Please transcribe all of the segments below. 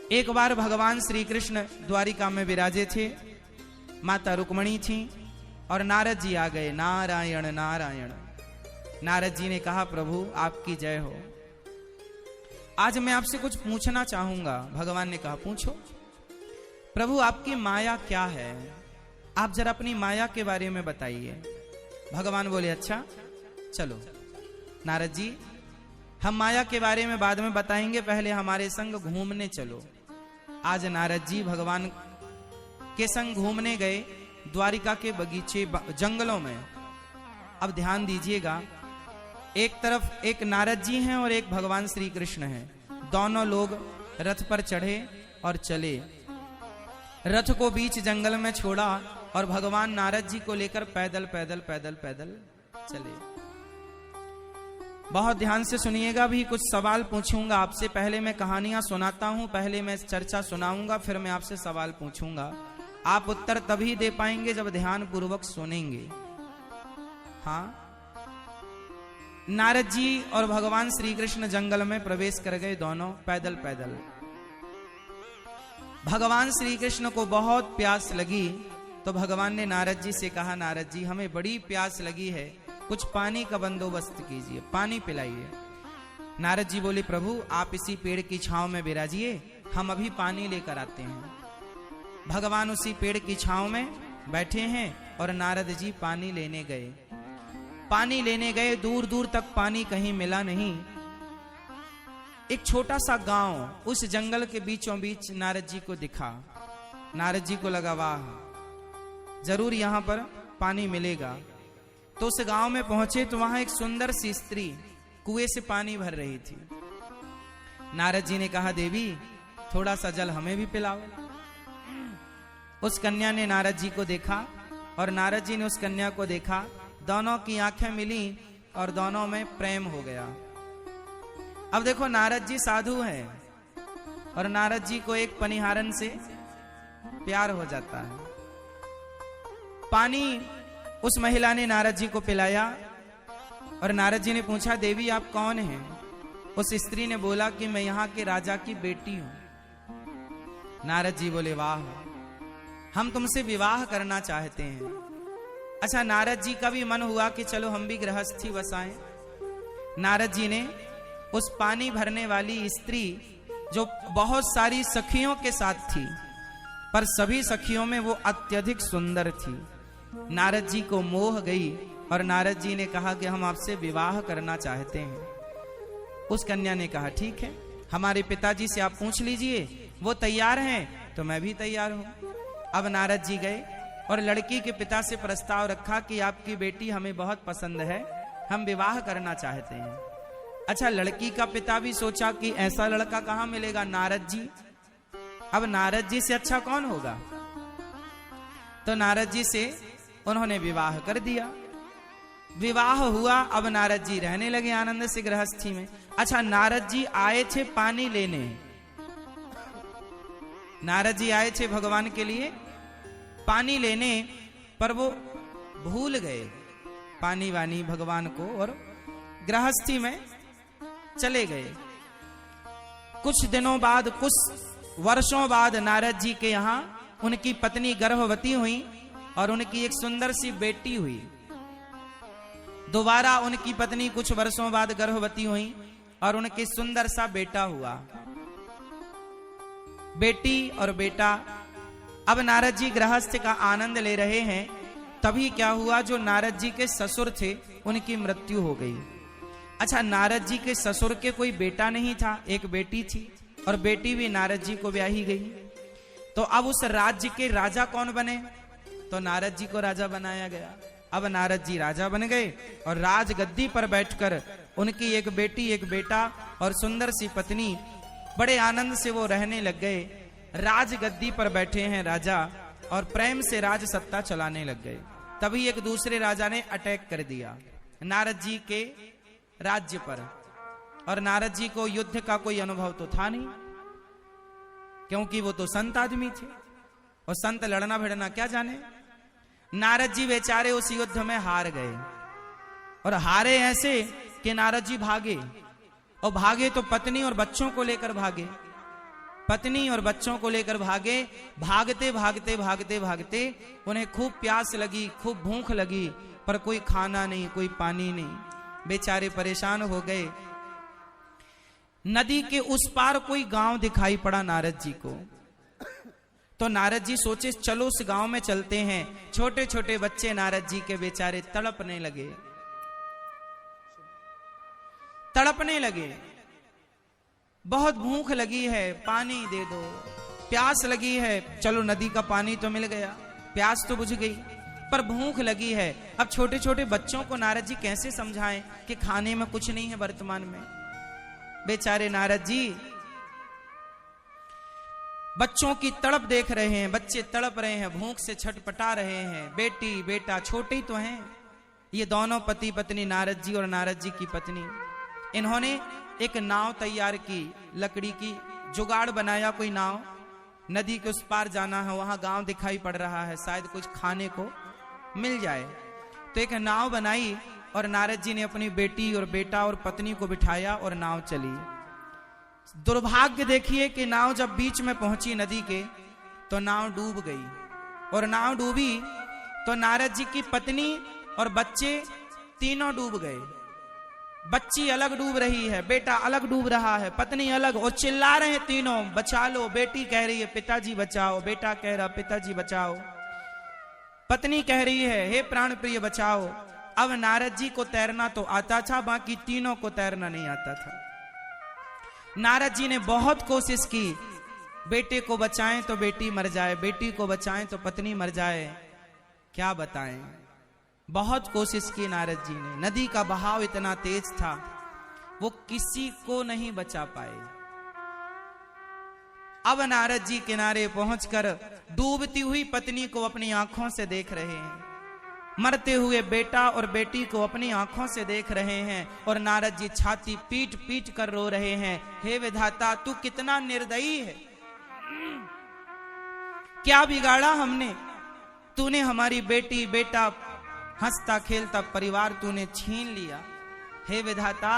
एक बार भगवान श्री कृष्ण द्वारिका में विराजे थे, माता रुक्मणी थी और नारद जी आ गए। नारायण नारायण। नारद जी ने कहा, प्रभु आपकी जय हो। आज मैं आपसे कुछ पूछना चाहूंगा। भगवान ने कहा, पूछो। प्रभु आपकी माया क्या है, आप जरा अपनी माया के बारे में बताइए। भगवान बोले, अच्छा चलो नारद जी, हम माया के बारे में बाद में बताएंगे, पहले हमारे संग घूमने चलो। आज नारद जी भगवान के संग घूमने गए द्वारिका के बगीचे जंगलों में। अब ध्यान दीजिएगा, एक तरफ एक नारद जी हैं और एक भगवान श्री कृष्ण हैं। दोनों लोग रथ पर चढ़े और चले। रथ को बीच जंगल में छोड़ा और भगवान नारद जी को लेकर पैदल पैदल पैदल पैदल चले। बहुत ध्यान से सुनिएगा, भी कुछ सवाल पूछूंगा आपसे। पहले मैं कहानियां सुनाता हूं, पहले मैं चर्चा सुनाऊंगा, फिर मैं आपसे सवाल पूछूंगा। आप उत्तर तभी दे पाएंगे जब ध्यान पूर्वक सुनेंगे। हाँ, नारद जी और भगवान श्री कृष्ण जंगल में प्रवेश कर गए, दोनों पैदल पैदल। भगवान श्री कृष्ण को बहुत प्यास लगी तो भगवान ने नारद जी से कहा, नारद जी हमें बड़ी प्यास लगी है, कुछ पानी का बंदोबस्त कीजिए, पानी पिलाइए। नारद जी बोले, प्रभु आप इसी पेड़ की छांव में विराजिए, हम अभी पानी लेकर आते हैं। भगवान उसी पेड़ की छांव में बैठे हैं और नारद जी पानी लेने गए। पानी लेने गए, दूर दूर तक पानी कहीं मिला नहीं। एक छोटा सा गांव उस जंगल के बीचों बीच नारद जी को दिखा। नारद जी को लगा, वाह जरूर यहां पर पानी मिलेगा। तो उस गांव में पहुंचे तो वहां एक सुंदर सी स्त्री कुएं से पानी भर रही थी। नारद जी ने कहा, देवी थोड़ा सा जल हमें भी पिलाओ। उस कन्या ने नारद जी को देखा और नारद जी ने उस कन्या को देखा। दोनों की आंखें मिली और दोनों में प्रेम हो गया। अब देखो, नारद जी साधु हैं और नारद जी को एक पनिहारन से प्यार हो जाता है। पानी उस महिला ने नारद जी को पिलाया और नारद जी ने पूछा, देवी आप कौन हैं? उस स्त्री ने बोला कि मैं यहाँ के राजा की बेटी हूं। नारद जी बोले, वाह हम तुमसे विवाह करना चाहते हैं। अच्छा, नारद जी का भी मन हुआ कि चलो हम भी गृहस्थी बसाएं। नारद जी ने उस पानी भरने वाली स्त्री, जो बहुत सारी सखियों के साथ थी पर सभी सखियों में वो अत्यधिक सुंदर थी, नारद जी को मोह गई और नारद जी ने कहा कि हम आपसे विवाह करना चाहते हैं। उस कन्या ने कहा, ठीक है, हमारे पिताजी से आप पूछ लीजिए, वो तैयार हैं तो मैं भी तैयार हूं। अब नारद जी गए और लड़की के पिता से प्रस्ताव रखा कि आपकी बेटी हमें बहुत पसंद है, हम विवाह करना चाहते हैं। अच्छा, लड़की का पिता भी सोचा कि ऐसा लड़का कहां मिलेगा, नारद जी। अब नारद जी से अच्छा कौन होगा, तो नारद जी से उन्होंने विवाह कर दिया। विवाह हुआ। अब नारद जी रहने लगे आनंद से गृहस्थी में। अच्छा, नारद जी आए थे पानी लेने। नारद जी आए थे भगवान के लिए पानी लेने, पर वो भूल गए पानी वानी भगवान को और गृहस्थी में चले गए। कुछ दिनों बाद, कुछ वर्षों बाद नारद जी के यहाँ उनकी पत्नी गर्भवती हुई और उनकी एक सुंदर सी बेटी हुई। दोबारा उनकी पत्नी कुछ वर्षों बाद गर्भवती हुई और उनके सुंदर सा बेटा हुआ। बेटी और बेटा। अब नारद जी गृहस्थ का आनंद ले रहे हैं, तभी क्या हुआ, जो नारद जी के ससुर थे उनकी मृत्यु हो गई। अच्छा, नारद जी के ससुर के कोई बेटा नहीं था, एक बेटी थी और बेटी भी नारद जी को ब्याही गई। तो अब उस राज्य के राजा कौन बने, तो नारद जी को राजा बनाया गया। अब नारद जी राजा बन गए और राज गद्दी पर बैठकर उनकी एक बेटी, एक बेटा और सुंदर सी पत्नी, बड़े आनंद से वो रहने लग गए। राज गद्दी पर बैठे हैं राजा और प्रेम से राज सत्ता चलाने लग गए। तभी एक दूसरे राजा ने अटैक कर दिया नारद जी के राज्य पर, और नारद जी को युद्ध का कोई अनुभव तो था नहीं, क्योंकि वो तो संत आदमी थे और संत लड़ना भिड़ना क्या जाने। नारद जी बेचारे उस युद्ध में हार गए और हारे ऐसे कि नारद जी भागे और भागे तो पत्नी और बच्चों को लेकर भागे। पत्नी और बच्चों को लेकर भागे। भागते भागते भागते भागते उन्हें खूब प्यास लगी, खूब भूख लगी, पर कोई खाना नहीं, कोई पानी नहीं। बेचारे परेशान हो गए। नदी के उस पार कोई गांव दिखाई पड़ा नारद जी को। तो नारद जी सोचे चलो उस गांव में चलते हैं। छोटे छोटे बच्चे नारद जी के बेचारे तड़पने लगे, तड़पने लगे। बहुत भूख लगी है, पानी दे दो। प्यास लगी है, चलो नदी का पानी तो मिल गया, प्यास तो बुझ गई, पर भूख लगी है। अब छोटे छोटे बच्चों को नारद जी कैसे समझाएं कि खाने में कुछ नहीं है वर्तमान में। बेचारे नारद जी बच्चों की तड़प देख रहे हैं, बच्चे तड़प रहे हैं, भूख से छटपटा रहे हैं। बेटी बेटा छोटे ही तो हैं। ये दोनों पति पत्नी, नारद जी और नारद जी की पत्नी, इन्होंने एक नाव तैयार की, लकड़ी की जुगाड़ बनाया। कोई नाव, नदी के उस पार जाना है, वहां गांव दिखाई पड़ रहा है, शायद कुछ खाने को मिल जाए। तो एक नाव बनाई और नारद जी ने अपनी बेटी और बेटा और पत्नी को बिठाया और नाव चली। दुर्भाग्य देखिए कि नाव जब बीच में पहुंची नदी के, तो नाव डूब गई। और नाव डूबी तो नारद जी की पत्नी और बच्चे तीनों डूब गए। बच्ची अलग डूब रही है, बेटा अलग डूब रहा है, पत्नी अलग, और चिल्ला रहे हैं तीनों बचा लो। बेटी कह रही है पिताजी बचाओ, बेटा कह रहा पिताजी बचाओ, पत्नी कह रही है हे प्राण प्रिय बचाओ। अब नारद जी को तैरना तो आता था, बाकी तीनों को तैरना नहीं आता था। नारद जी ने बहुत कोशिश की, बेटे को बचाएं तो बेटी मर जाए, बेटी को बचाएं तो पत्नी मर जाए। क्या बताएं, बहुत कोशिश की नारद जी ने। नदी का बहाव इतना तेज था, वो किसी को नहीं बचा पाए। अब नारद जी किनारे पहुंचकर डूबती हुई पत्नी को अपनी आंखों से देख रहे हैं, मरते हुए बेटा और बेटी को अपनी आंखों से देख रहे हैं। और नारद जी छाती पीट पीट कर रो रहे हैं, हे विधाता तू कितना निर्दयी है, क्या बिगाड़ा हमने, तूने हमारी बेटी बेटा हंसता खेलता परिवार तूने छीन लिया। हे विधाता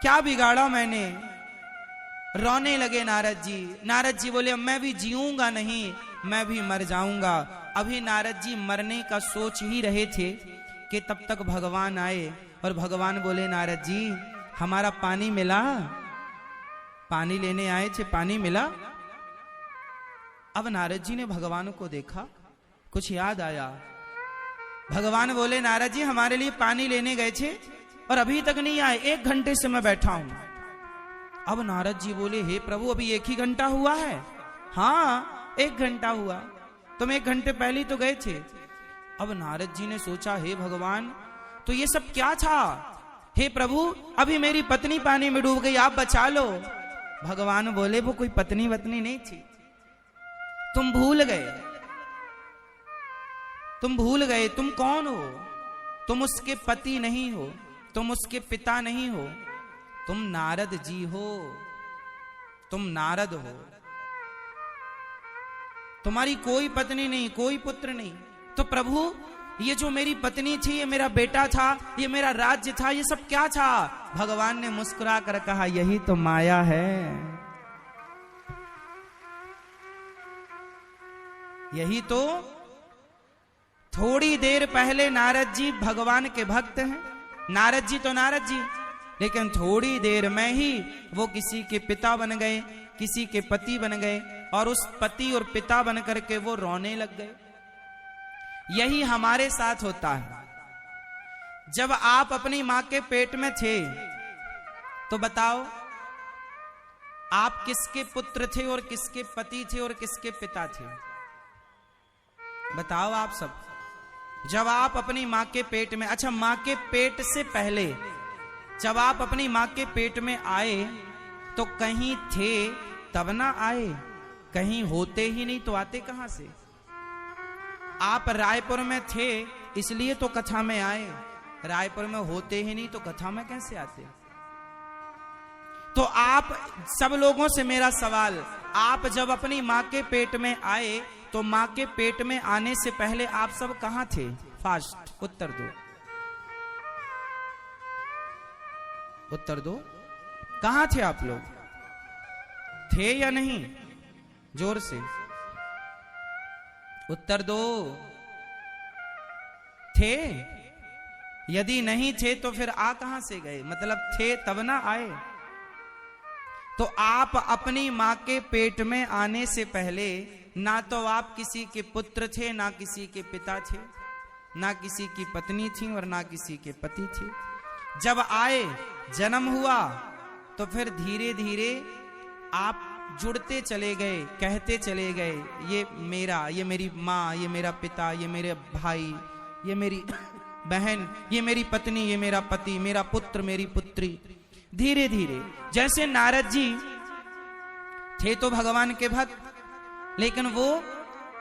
क्या बिगाड़ा मैंने। रोने लगे नारद जी। नारद जी बोले मैं भी जीऊंगा नहीं, मैं भी मर जाऊंगा। अभी नारद जी मरने का सोच ही रहे थे कि तब तक भगवान आए और भगवान बोले नारद जी हमारा पानी मिला, पानी लेने आए थे, पानी मिला। अब नारद जी ने भगवान को देखा, कुछ याद आया। भगवान बोले नारद जी हमारे लिए पानी लेने गए थे और अभी तक नहीं आए, 1 घंटे से मैं बैठा हूं। अब नारद जी बोले हे प्रभु अभी 1 ही घंटा हुआ है। हाँ 1 घंटा हुआ, तुम 1 घंटे पहले तो गए थे। अब नारद जी ने सोचा हे भगवान तो ये सब क्या था। हे प्रभु अभी मेरी पत्नी पानी में डूब गई, आप बचा लो। भगवान बोले वो कोई पत्नी वत्नी नहीं थी, तुम भूल गए, तुम भूल गए तुम कौन हो। तुम उसके पति नहीं हो, तुम उसके पिता नहीं हो, तुम नारद जी हो, तुम नारद हो। तुम्हारी कोई पत्नी नहीं, कोई पुत्र नहीं। तो प्रभु ये जो मेरी पत्नी थी, ये मेरा बेटा था, ये मेरा राज्य था, ये सब क्या था। भगवान ने मुस्कुरा कर कहा यही तो माया है, यही तो। थोड़ी देर पहले नारद जी भगवान के भक्त हैं, नारद जी तो नारद जी, लेकिन थोड़ी देर में ही वो किसी के पिता बन गए, किसी के पति बन गए, और उस पति और पिता बन करके वो रोने लग गए। यही हमारे साथ होता है। जब आप अपनी मां के पेट में थे तो बताओ आप किसके पुत्र थे और किसके पति थे और किसके पिता थे, बताओ आप सब। जब आप अपनी मां के पेट में, अच्छा मां के पेट से पहले जब आप अपनी मां के पेट में आए तो कहीं थे तब ना आए, कहीं होते ही नहीं तो आते कहां से। आप रायपुर में थे इसलिए तो कथा में आए, रायपुर में होते ही नहीं तो कथा में कैसे आते। तो आप सब लोगों से मेरा सवाल, आप जब अपनी मां के पेट में आए तो मां के पेट में आने से पहले आप सब कहां थे। फास्ट उत्तर दो, उत्तर दो, कहां थे आप लोग। थे या नहीं? जोर से उत्तर दो। थे? यदि नहीं थे तो फिर आ कहां से गए? मतलब थे तब ना आए। तो आप अपनी मां के पेट में आने से पहले ना तो आप किसी के पुत्र थे, ना किसी के पिता थे, ना किसी की पत्नी थी और ना किसी के पति थे। जब आए, जन्म हुआ, तो फिर धीरे धीरे आप जुड़ते चले गए, कहते चले गए, ये मेरा, ये मेरी माँ, ये मेरा पिता, ये मेरे भाई, ये मेरी बहन, ये मेरी पत्नी, ये मेरा पति, मेरा पुत्र, मेरी पुत्री। धीरे धीरे जैसे नारद जी थे तो भगवान के भक्त, लेकिन वो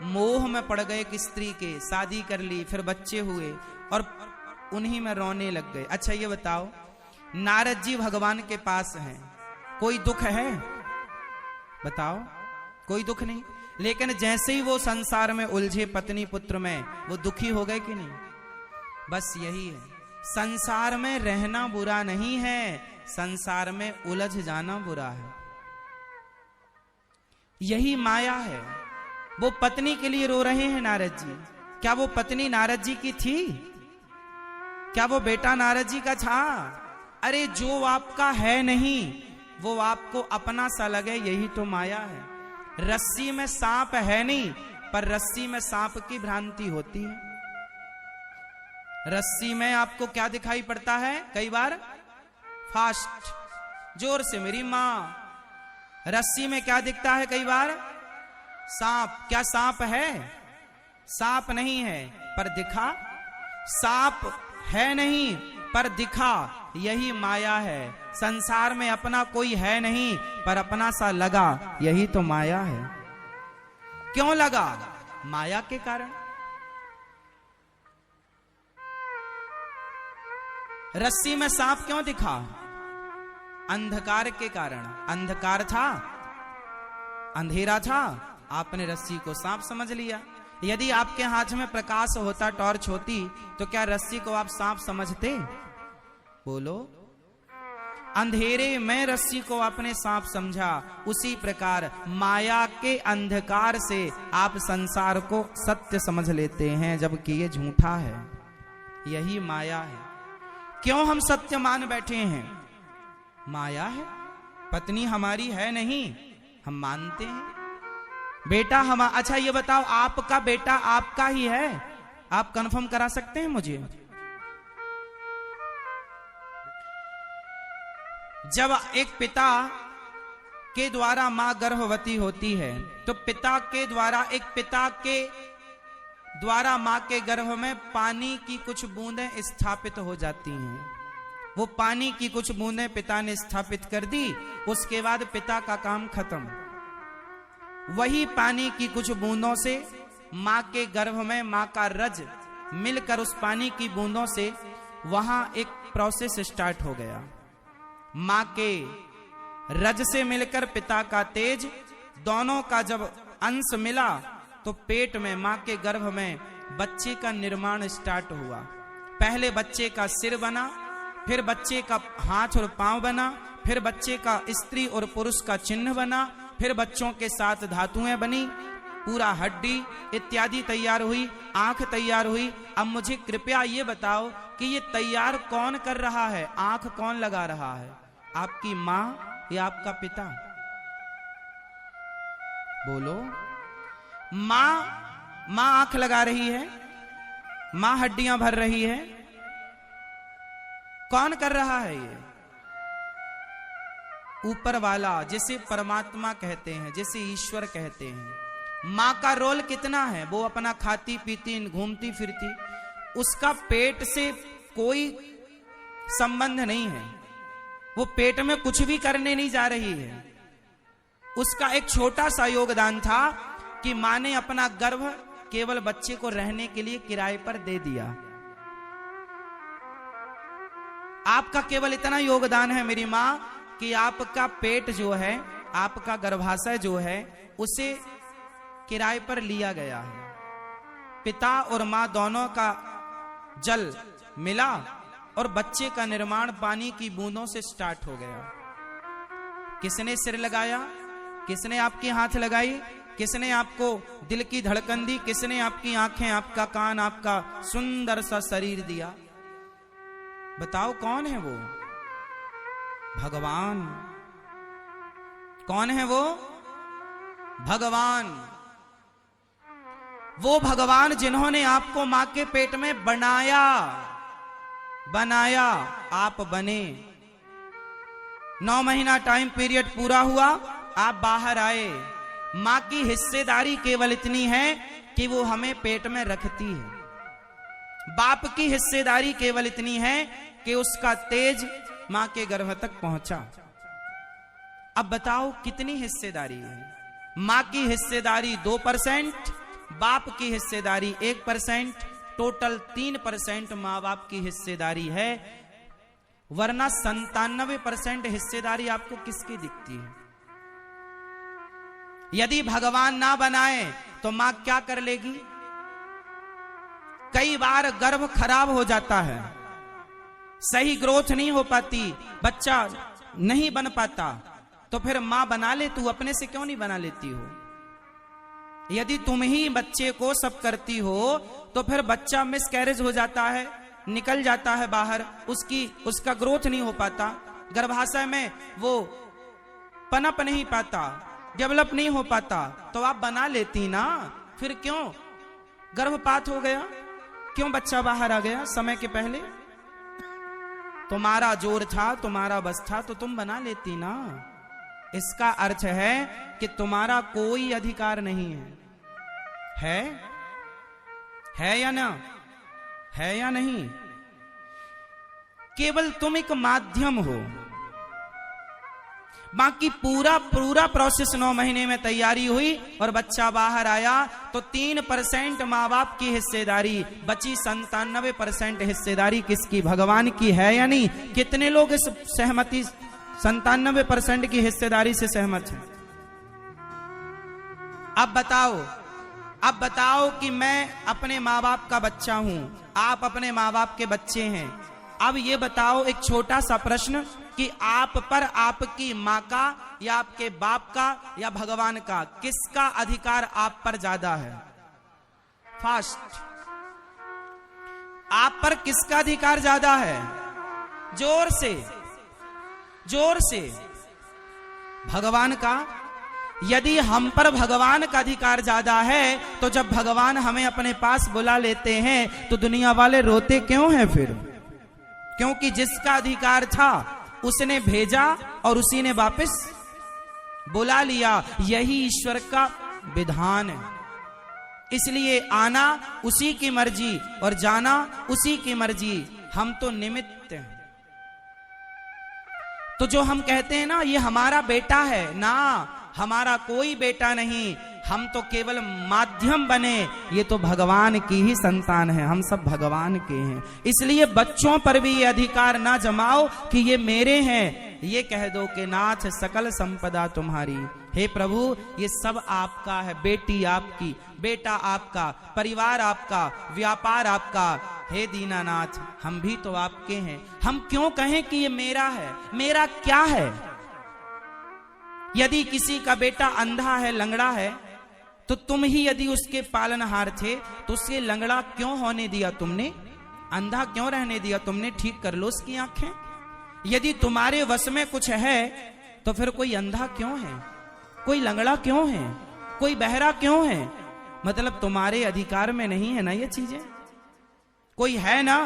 मोह में पड़ गए एक स्त्री के, शादी कर ली, फिर बच्चे हुए और उन्हीं में रोने लग गए। अच्छा ये बताओ, नारद जी भगवान के पास हैं, कोई दुख है? बताओ, कोई दुख नहीं। लेकिन जैसे ही वो संसार में उलझे पत्नी पुत्र में, वो दुखी हो गए कि नहीं? बस यही है, संसार में रहना बुरा नहीं है, संसार में उलझ जाना बुरा है। यही माया है। वो पत्नी के लिए रो रहे हैं नारद जी। क्या वो पत्नी नारद जी की थी? क्या वो बेटा नारद जी का था? अरे जो आपका है नहीं वो आपको अपना सा लगे, यही तो माया है। रस्सी में सांप है नहीं, पर रस्सी में सांप की भ्रांति होती है। रस्सी में आपको क्या दिखाई पड़ता है? कई बार फास्ट, जोर से मेरी मां। रस्सी में क्या दिखता है? कई बार सांप। क्या सांप है? सांप नहीं है पर दिखा। सांप है नहीं पर दिखा, यही माया है। संसार में अपना कोई है नहीं पर अपना सा लगा, यही तो माया है। क्यों लगा? माया के कारण। रस्सी में सांप क्यों दिखा? अंधकार के कारण। अंधकार था, अंधेरा था, आपने रस्सी को सांप समझ लिया। यदि आपके हाथ में प्रकाश होता, टॉर्च होती, तो क्या रस्सी को आप सांप समझते? बोलो। अंधेरे में रस्सी को आपने सांप समझा। उसी प्रकार माया के अंधकार से आप संसार को सत्य समझ लेते हैं, जबकि ये झूठा है। यही माया है। क्यों हम सत्य मान बैठे हैं? माया है। पत्नी हमारी है नहीं, हम मानते हैं। बेटा हमारा, अच्छा ये बताओ, आपका बेटा आपका ही है? आप कंफर्म करा सकते हैं मुझे? जब एक पिता के द्वारा मां गर्भवती होती है, तो पिता के द्वारा मां के गर्भ में पानी की कुछ बूंदें स्थापित हो जाती हैं। वो पानी की कुछ बूंदें पिता ने स्थापित कर दी, उसके बाद पिता का काम खत्म। वही पानी की कुछ बूंदों से मां के गर्भ में मां का रज मिलकर उस पानी की बूंदों से वहां एक प्रोसेस स्टार्ट हो गया। मां के रज से मिलकर पिता का तेज, दोनों का जब अंश मिला तो पेट में, मां के गर्भ में बच्चे का निर्माण स्टार्ट हुआ। पहले बच्चे का सिर बना, फिर बच्चे का हाथ और पांव बना, फिर बच्चे का स्त्री और पुरुष का चिन्ह बना, फिर बच्चों के साथ धातुएं बनी, पूरा हड्डी इत्यादि तैयार हुई, आंख तैयार हुई। अब मुझे कृपया ये बताओ कि ये तैयार कौन कर रहा है? आंख कौन लगा रहा है? आपकी मां या आपका पिता? बोलो। मां आंख लगा रही है, मां हड्डियां भर रही है। कौन कर रहा है ये? ऊपर वाला, जिसे परमात्मा कहते हैं, जिसे ईश्वर कहते हैं। मां का रोल कितना है? वो अपना खाती पीती घूमती फिरती, उसका पेट से कोई संबंध नहीं है। वो पेट में कुछ भी करने नहीं जा रही है। उसका एक छोटा सा योगदान था कि मां ने अपना गर्भ केवल बच्चे को रहने के लिए किराए पर दे दिया। आपका केवल इतना योगदान है मेरी मां कि आपका पेट जो है, आपका गर्भाशय जो है, उसे किराए पर लिया गया है। पिता और मां दोनों का जल मिला और बच्चे का निर्माण पानी की बूंदों से स्टार्ट हो गया। किसने सिर लगाया? किसने आपकी हाथ लगाई, किसने आपको दिल की धड़कन दी, किसने आपकी आंखें, आपका कान, आपका सुंदर सा शरीर दिया? बताओ कौन है वो? भगवान। कौन है वो? भगवान। वो भगवान जिन्होंने आपको मां के पेट में बनाया, आप बने। 9 महीना टाइम पीरियड पूरा हुआ, आप बाहर आए। मां की हिस्सेदारी केवल इतनी है कि वो हमें पेट में रखती है। बाप की हिस्सेदारी केवल इतनी है कि उसका तेज मां के गर्भ तक पहुंचा। अब बताओ कितनी हिस्सेदारी है? मां की हिस्सेदारी 2%, बाप की हिस्सेदारी 1%, टोटल 3% मां बाप की हिस्सेदारी है। वरना 97% हिस्सेदारी आपको किसकी दिखती है? यदि भगवान ना बनाए तो मां क्या कर लेगी? कई बार गर्भ खराब हो जाता है, सही ग्रोथ नहीं हो पाती, बच्चा नहीं बन पाता, तो फिर मां बना ले, तू अपने से क्यों नहीं बना लेती हो? यदि तुम ही बच्चे को सब करती हो तो फिर बच्चा मिसकैरेज हो जाता है, निकल जाता है बाहर, उसका ग्रोथ नहीं हो पाता, गर्भाशय में वो पनप नहीं पाता, डेवलप नहीं हो पाता, तो आप बना लेती ना। फिर क्यों गर्भपात हो गया? क्यों बच्चा बाहर आ गया समय के पहले? तुम्हारा जोर था, तुम्हारा बस था, तो तुम बना लेती ना। इसका अर्थ है कि तुम्हारा कोई अधिकार नहीं है। है या ना? है या नहीं? केवल तुम एक माध्यम हो। बाकी पूरा प्रोसेस 9 महीने में तैयारी हुई और बच्चा बाहर आया तो 3% मां बाप की हिस्सेदारी बची, 97% हिस्सेदारी किसकी? भगवान की है या नहीं? कितने लोग इस सहमति 97% की हिस्सेदारी से सहमत हैं? अब बताओ कि मैं अपने माँ बाप का बच्चा हूं, आप अपने माँ बाप के बच्चे हैं। अब ये बताओ एक छोटा सा प्रश्न कि आप पर आपकी माँ का या आपके बाप का या भगवान का किसका अधिकार आप पर ज्यादा है? फास्ट, आप पर किसका अधिकार ज्यादा है? जोर से भगवान का। यदि हम पर भगवान का अधिकार ज्यादा है तो जब भगवान हमें अपने पास बुला लेते हैं तो दुनिया वाले रोते क्यों हैं फिर? क्योंकि जिसका अधिकार था उसने भेजा और उसी ने वापस बुला लिया। यही ईश्वर का विधान है। इसलिए आना उसी की मर्जी और जाना उसी की मर्जी, हम तो निमित्त हैं। तो जो हम कहते हैं ना ये हमारा बेटा है, ना, हमारा कोई बेटा नहीं, हम तो केवल माध्यम बने। ये तो भगवान की ही संतान है, हम सब भगवान के हैं। इसलिए बच्चों पर भी ये अधिकार ना जमाओ कि ये मेरे हैं। ये कह दो कि नाथ सकल संपदा तुम्हारी। हे प्रभु ये सब आपका है, बेटी आपकी, बेटा आपका, परिवार आपका, व्यापार आपका। हे दीनानाथ हम भी तो आपके हैं। हम क्यों कहें कि ये मेरा है? मेरा क्या है? यदि किसी का बेटा अंधा है, लंगड़ा है, तो तुम ही यदि उसके पालनहार थे तो उसे लंगड़ा क्यों होने दिया तुमने? अंधा क्यों रहने दिया तुमने? ठीक कर लो उसकी आंखें। यदि तुम्हारे वश में कुछ है तो फिर कोई अंधा क्यों है? कोई लंगड़ा क्यों है? कोई बहरा क्यों है? मतलब तुम्हारे अधिकार में नहीं है ना ये चीजें? कोई है ना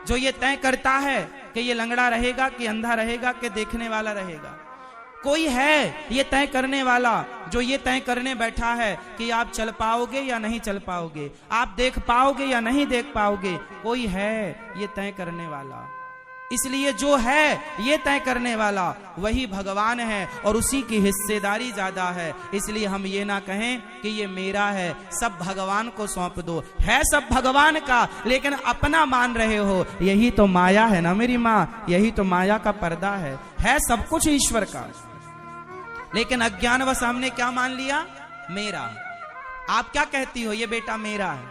जो ये तय करता है कि ये लंगड़ा रहेगा कि अंधा रहेगा कि देखने वाला रहेगा? कोई है ये तय करने वाला जो ये तय करने बैठा है कि आप चल पाओगे या नहीं चल पाओगे, आप देख पाओगे या नहीं देख पाओगे? कोई है ये तय करने वाला। इसलिए जो है ये तय करने वाला वही भगवान है और उसी की हिस्सेदारी ज्यादा है। इसलिए हम ये ना कहें कि ये मेरा है, सब भगवान को सौंप दो। है सब भगवान का लेकिन अपना मान रहे हो, यही तो माया है ना मेरी माँ, यही तो माया का पर्दा है सब कुछ ईश्वर का। लेकिन अज्ञानवश हमने क्या मान लिया? मेरा। आप क्या कहती हो? ये बेटा मेरा है,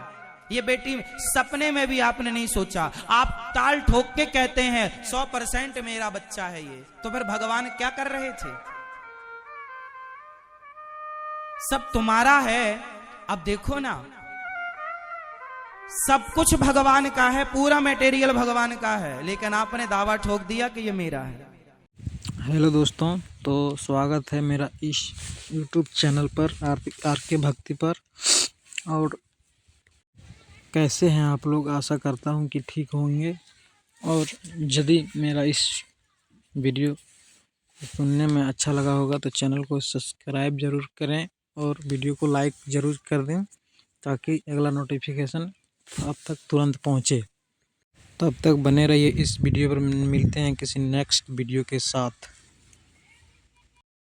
ये बेटी। सपने में भी आपने नहीं सोचा, आप ताल ठोक के कहते हैं 100% मेरा बच्चा है ये। तो फिर भगवान क्या कर रहे थे? सब तुम्हारा है। अब देखो ना, सब कुछ भगवान का है, पूरा मटेरियल भगवान का है, लेकिन आपने दावा ठोक दिया कि ये मेरा है। हेलो दोस्तों, तो स्वागत है मेरा इस YouTube चैनल पर आर के भक्ति पर। और कैसे हैं आप लोग? आशा करता हूं कि ठीक होंगे। और यदि मेरा इस वीडियो को सुनने में अच्छा लगा होगा तो चैनल को सब्सक्राइब ज़रूर करें और वीडियो को लाइक ज़रूर कर दें, ताकि अगला नोटिफिकेशन आप तक तुरंत पहुंचे। तब तक बने रहिए इस वीडियो पर। मिलते हैं किसी नेक्स्ट वीडियो के साथ।